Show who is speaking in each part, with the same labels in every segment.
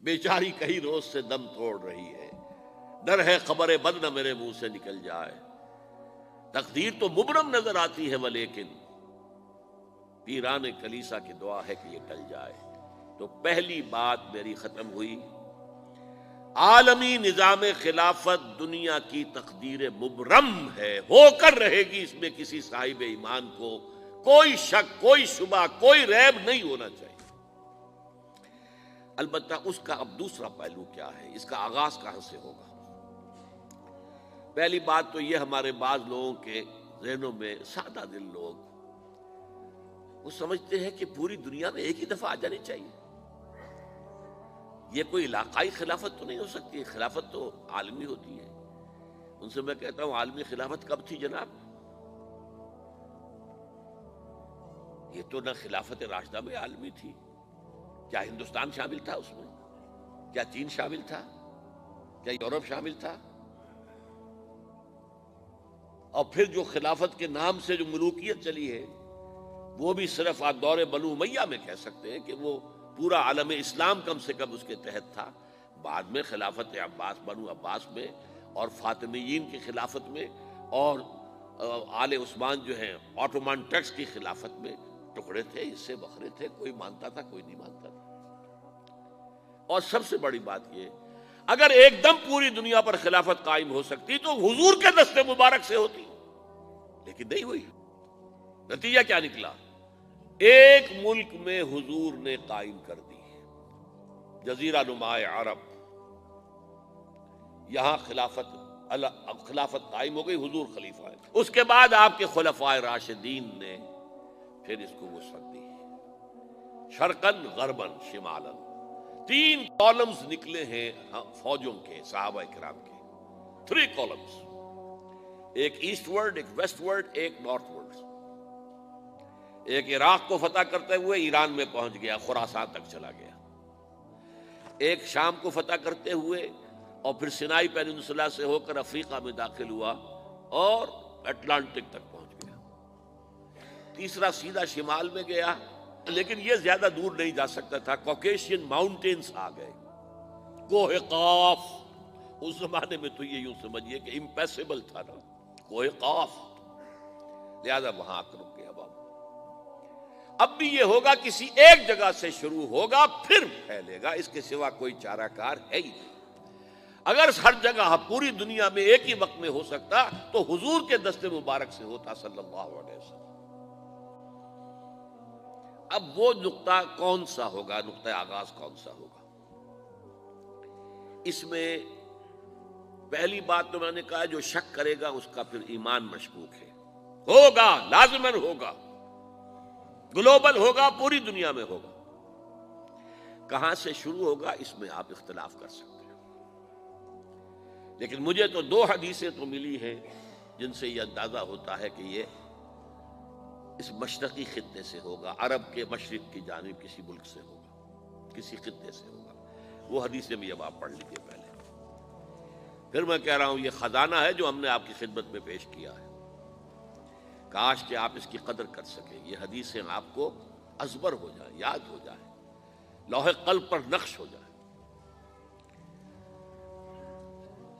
Speaker 1: بیچاری کئی روز سے دم توڑ رہی ہے، ڈر ہے خبر بد نہ میرے منہ سے نکل جائے، تقدیر تو مبرم نظر آتی ہے ولیکن پیران کلیسا کی دعا ہے کہ یہ ٹل جائے۔ تو پہلی بات میری ختم ہوئی، عالمی نظام خلافت دنیا کی تقدیر مبرم ہے، ہو کر رہے گی، اس میں کسی صاحب ایمان کو کوئی شک، کوئی شبہ، کوئی ریب نہیں ہونا چاہیے۔ البتہ اس کا اب دوسرا پہلو کیا ہے، اس کا آغاز کہاں سے ہوگا؟ پہلی بات تو یہ، ہمارے بعض لوگوں کے ذہنوں میں، سادہ دل لوگ وہ سمجھتے ہیں کہ پوری دنیا میں ایک ہی دفعہ آ جانی چاہیے۔ یہ کوئی علاقائی خلافت تو نہیں ہو سکتی، خلافت تو عالمی ہوتی ہے۔ ان سے میں کہتا ہوں عالمی خلافت کب تھی جناب؟ یہ تو نہ خلافت راشدہ میں عالمی تھی، کیا ہندوستان شامل تھا اس میں؟ کیا چین شامل تھا؟ کیا یورپ شامل تھا؟ اور پھر جو خلافت کے نام سے جو ملوکیت چلی ہے وہ بھی صرف آپ دور بنو امیہ میں کہہ سکتے ہیں کہ وہ پورا عالم اسلام کم سے کم اس کے تحت تھا۔ بعد میں خلافت عباس، بنو عباس میں، اور فاطمیین کی خلافت میں، اور آل عثمان جو ہیں آٹومان ٹرکس کی خلافت میں ٹکڑے تھے، حصے بکھرے تھے، کوئی مانتا تھا کوئی نہیں مانتا تھا۔ اور سب سے بڑی بات یہ، اگر ایک دم پوری دنیا پر خلافت قائم ہو سکتی تو حضور کے دست مبارک سے ہوتی، لیکن نہیں ہوئی۔ نتیجہ کیا نکلا؟ ایک ملک میں حضور نے قائم کر دی، جزیرہ نما عرب، یہاں خلافت قائم ہو گئی، حضور خلیفہ ہے۔ اس کے بعد آپ کے خلفائے راشدین نے پھر اس کو وسعت دی، شرقاً غرباً شمالاً، 3 کالمز نکلے ہیں فوجوں کے، صحابہ کرام کے، 3 کالمز، ایک ایسٹ ورڈ، ایک ویسٹ ورڈ، ایک نارتھ ورڈ۔ ایک عراق کو فتح کرتے ہوئے ایران میں پہنچ گیا، خراسان تک چلا گیا، ایک شام کو فتح کرتے ہوئے اور پھر سینائی پیننسولا سے ہو کر افریقہ میں داخل ہوا اور اٹلانٹک تک پہنچ گیا، تیسرا سیدھا شمال میں گیا، لیکن یہ زیادہ دور نہیں جا سکتا تھا، کوکیشین ماؤنٹینز آ گئے، کوہ قاف، اس زمانے میں تو یہ یوں سمجھیے کہ امپیسیبل تھا نا، کوہ قاف، لہذا وہاں آ کر رک گیا۔ اب بھی یہ ہوگا کسی ایک جگہ سے شروع ہوگا پھر پھیلے گا، اس کے سوا کوئی چارہ کار ہے ہی نہیں۔ اگر ہر جگہ پوری دنیا میں ایک ہی وقت میں ہو سکتا تو حضور کے دست مبارک سے ہوتا صلی اللہ علیہ وسلم۔ اب وہ نقطہ کون سا ہوگا، نقطہ آغاز کون سا ہوگا؟ اس میں پہلی بات تو میں نے کہا جو شک کرے گا اس کا پھر ایمان مشکوک ہے، ہوگا، لازماً ہوگا، گلوبل ہوگا، پوری دنیا میں ہوگا۔ کہاں سے شروع ہوگا اس میں آپ اختلاف کر سکتے ہیں، لیکن مجھے تو 2 حدیثیں تو ملی ہیں جن سے یہ اندازہ ہوتا ہے کہ یہ اس مشرقی خطے سے ہوگا، عرب کے مشرق کی جانب کسی ملک سے ہوگا، کسی خطے سے ہوگا۔ وہ حدیثیں بھی اب آپ پڑھ لیجیے پہلے، پھر میں کہہ رہا ہوں یہ خزانہ ہے جو ہم نے آپ کی خدمت میں پیش کیا ہے، کاش کہ آپ اس کی قدر کر سکیں، یہ حدیثیں آپ کو ازبر ہو جائیں، یاد ہو جائیں، لوح قلب پر نقش ہو جائیں۔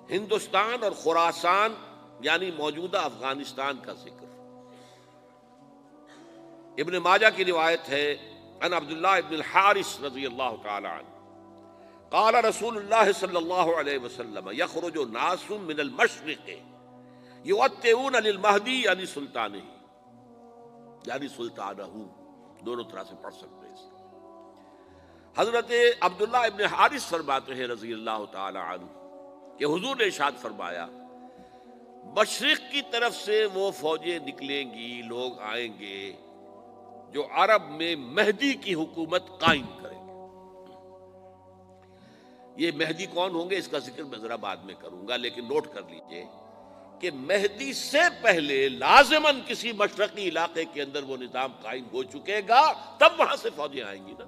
Speaker 1: ہندوستان اور خراسان یعنی موجودہ افغانستان کا ذکر ابن ماجہ کی روایت ہے، عن عبداللہ ابن الحارث رضی اللہ تعالی عنہ قال رسول اللہ صلی اللہ علیہ وسلم یخرج ناس من المشرق یوطئون للمہدی یعنی سلطانہ، یعنی سلطانہ، دونوں طرح سے پڑھ سکتے ہیں۔ حضرت عبداللہ ابن حارث فرماتے ہیں رضی اللہ تعالی عنہ کہ حضور نے ارشاد فرمایا مشرق کی طرف سے وہ فوجیں نکلیں گی، لوگ آئیں گے جو عرب میں مہدی کی حکومت قائم کریں گے۔ یہ مہدی کون ہوں گے اس کا ذکر میں ذرا بعد میں کروں گا، لیکن نوٹ کر لیجئے کہ مہدی سے پہلے لازماً کسی مشرقی علاقے کے اندر وہ نظام قائم ہو چکے گا، تب وہاں سے فوجیں آئیں گی نا۔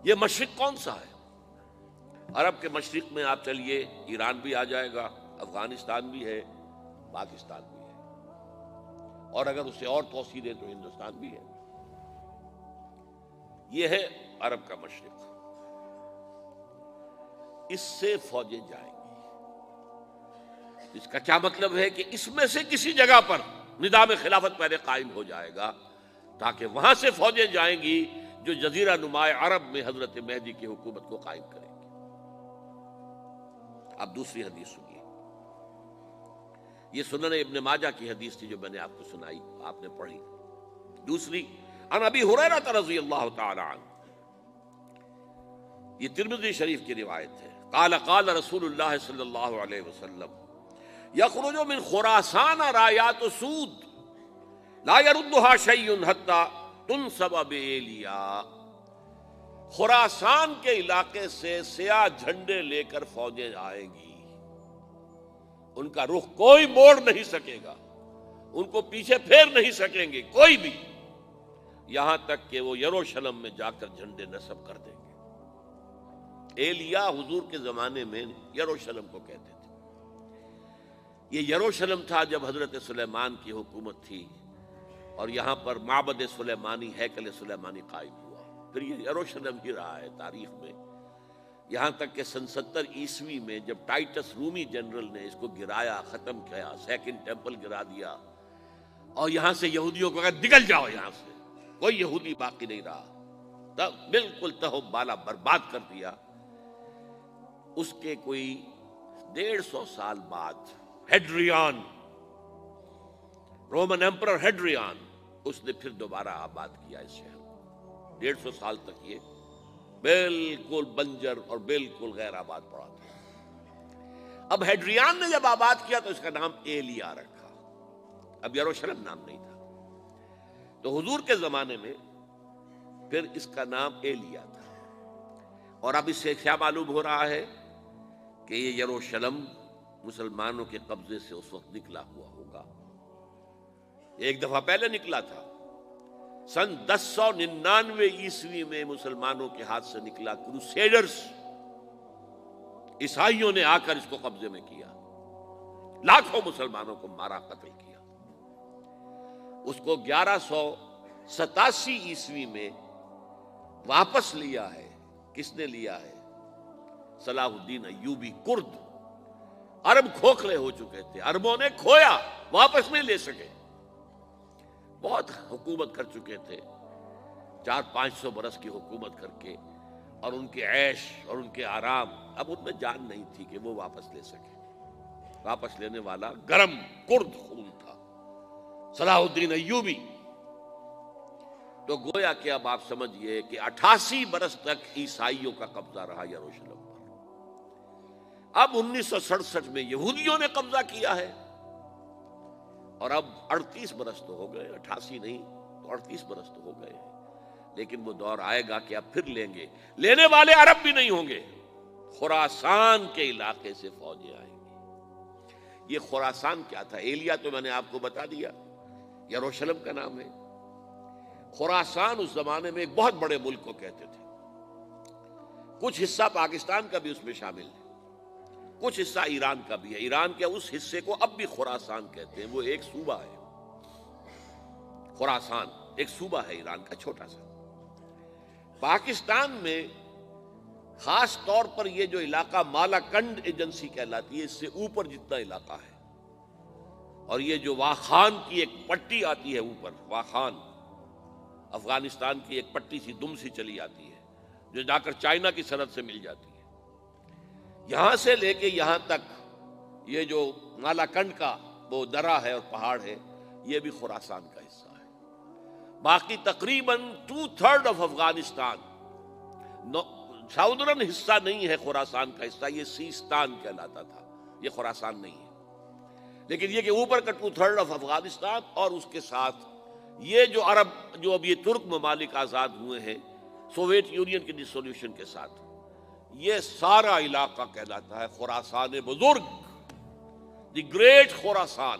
Speaker 1: یہ مشرق کون سا ہے؟ عرب کے مشرق میں آپ چلیے ایران بھی آ جائے گا، افغانستان بھی ہے، پاکستان بھی ہے، اور اگر اسے اور توسیع دیں تو ہندوستان بھی ہے۔ یہ ہے عرب کا مشرق، اس سے فوجیں جائیں گی۔ اس کا کیا مطلب ہے کہ اس میں سے کسی جگہ پر نظام خلافت پہلے قائم ہو جائے گا، تاکہ وہاں سے فوجیں جائیں گی جو جزیرہ نما عرب میں حضرت مہدی کی حکومت کو قائم کریں گی۔ اب دوسری حدیث سنیے، یہ سنن ابن ماجہ کی حدیث تھی جو میں نے آپ کو سنائی، آپ نے پڑھی۔ دوسری، عن ابی ہریرہ رضی اللہ تعالی عنہ، یہ ترمذی شریف کی روایت ہے، قال قال رسول اللہ صلی اللہ علیہ وسلم یخرج من خراسان رایات سود لا یردها شیء حتی تنصب بایلیا، خراسان کے علاقے سے سیاہ جھنڈے لے کر فوجیں آئیں گی، ان کا رخ کوئی موڑ نہیں سکے گا، ان کو پیچھے پھیر نہیں سکیں گے کوئی بھی، یہاں تک کہ وہ یروشلم میں جا کر جھنڈے نصب کر دیں گے۔ ایلیا حضور کے زمانے میں یروشلم کو کہتے تھے۔ یہ یروشلم تھا جب حضرت سلیمان کی حکومت تھی، اور یہاں پر معبد سلیمانی، ہیکل سلیمانی قائم ہوا، پھر یہ یروشلم ہی رہا ہے تاریخ میں، یہاں تک کہ سن 70 عیسوی میں جب ٹائٹس رومی جنرل نے اس کو گرایا، ختم کیا، سیکنڈ ٹیمپل گرا دیا، اور یہاں سے یہودیوں کو کہا نکل جاؤ یہاں سے، کوئی یہودی باقی نہیں رہا، تب بالکل تہو بالا برباد کر دیا۔ اس کے کوئی 150 سال بعد ہیڈریان، رومن ایمپرر ہیڈریان، اس نے پھر دوبارہ آباد کیا اس شہر کو۔ 150 سال تک یہ بالکل بنجر اور بالکل غیر آباد پڑا تھا۔ اب ہیڈریان نے جب آباد کیا تو اس کا نام ایلیا رکھا، اب یروشلم نام نہیں تھا، تو حضور کے زمانے میں پھر اس کا نام ایلیا تھا۔ اور اب اس سے کیا معلوم ہو رہا ہے کہ یہ یروشلم مسلمانوں کے قبضے سے اس وقت نکلا ہوا ہوگا، ایک دفعہ پہلے نکلا تھا، سن 1099 عیسوی میں مسلمانوں کے ہاتھ سے نکلا، کروسیڈرز عیسائیوں نے آ کر اس کو قبضے میں کیا، لاکھوں مسلمانوں کو مارا، قتل کیا۔ اس کو 1187 عیسوی میں واپس لیا ہے، کس نے لیا ہے؟ صلاح الدین ایوبی کرد۔ عرب کھوکھلے ہو چکے تھے، عربوں نے کھویا، واپس نہیں لے سکے، بہت حکومت کر چکے تھے، 400-500 برس کی حکومت کر کے، اور ان کے عیش اور ان کے آرام، اب ان میں جان نہیں تھی کہ وہ واپس لے سکے۔ واپس لینے والا گرم کرد خون تھا، صلاح الدین ایوبی۔ تو گویا کہ اب آپ سمجھئے کہ 88 برس تک عیسائیوں کا قبضہ رہا یروشلم پر۔ اب 1967 میں یہودیوں نے قبضہ کیا ہے، اور اب 38 برس تو ہو گئے، 88 نہیں تو 38 برس تو ہو گئے ہیں، لیکن وہ دور آئے گا کہ اب پھر لیں گے، لینے والے عرب بھی نہیں ہوں گے، خراسان کے علاقے سے فوجیں آئیں گی۔ یہ خراسان کیا تھا؟ ایلیا تو میں نے آپ کو بتا دیا، یروشلم کا نام ہے۔ خراسان اس زمانے میں ایک بہت بڑے ملک کو کہتے تھے، کچھ حصہ پاکستان کا بھی اس میں شامل ہے، کچھ حصہ ایران کا بھی ہے، ایران کے اس حصے کو اب بھی خراسان کہتے ہیں، وہ ایک صوبہ ہے، خراسان ایک صوبہ ہے ایران کا چھوٹا سا۔ پاکستان میں خاص طور پر یہ جو علاقہ مالا کنڈ ایجنسی کہلاتی ہے، اس سے اوپر جتنا علاقہ ہے، اور یہ جو واخان کی ایک پٹی آتی ہے اوپر، واخان افغانستان کی ایک پٹی سی دم سی چلی آتی ہے جو جا کر چائنا کی سرحد سے مل جاتی ہے، یہاں سے لے کے یہاں تک یہ جو مالا کنڈ کا وہ درہ ہے اور پہاڑ ہے، یہ بھی خراسان کا حصہ ہے۔ باقی تقریباً 2/3 آف افغانستان ساؤدرن حصہ نہیں ہے خراسان کا حصہ، یہ سیستان کہلاتا تھا، یہ خراسان نہیں ہے، لیکن یہ کہ اوپر کا 2/3 آف افغانستان، اور اس کے ساتھ یہ جو عرب، جو اب یہ ترک ممالک آزاد ہوئے ہیں سوویت یونین کی ڈسولوشن کے ساتھ، یہ سارا علاقہ کہلاتا ہے خراسان بزرگ، دی گریٹ خراسان۔